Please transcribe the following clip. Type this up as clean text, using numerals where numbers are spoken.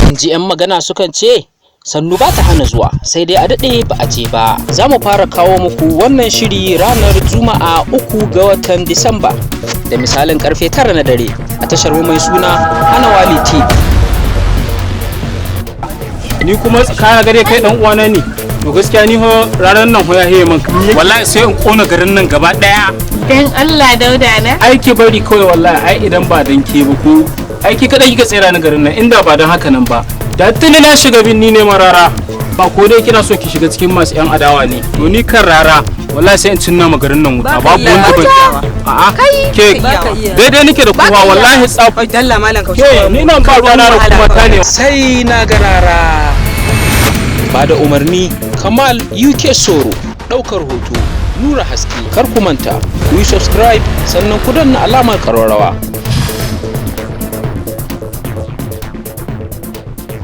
in ji 'yan magana sukan ce sannu ba ta hana zuwa sai dai a daɗe ba a je ba. Za mu fara kawo muku wannan shiri ranar Juma'a 3 ga watan Disamba da misalin karfe 9 na dare a tashar mu mai suna Hanawali TV. Ni kuma kana gare kai dan uwana ne. To gaskiya ni ho ranar nan ho ya heye man. Wallahi sai in kona garin nan gaba daya. Dan Allah Dauda na. Aiki bari kawai wallahi ai idan ba dan ke ba ko aiki kada kika tsira ni garin nan inda ba dan haka nan ba. Da tuni na shiga binni ne marara. Ba ko dai kina so ki shiga cikin masu yan adawa ne. To ni kan rara wallahi sai in cinna ma garin nan wuta babu wanda ban a'a ke daidai nake da kowa wallahi tsafai dalla malam ka ke ni nan ba ruwa na da kuma ta ne sai na garara ba da umarni Kamal UK Soro daukar hoto Nura Haske. Kar ku manta ku yi subscribe sannan ku danna alamar ƙararrawa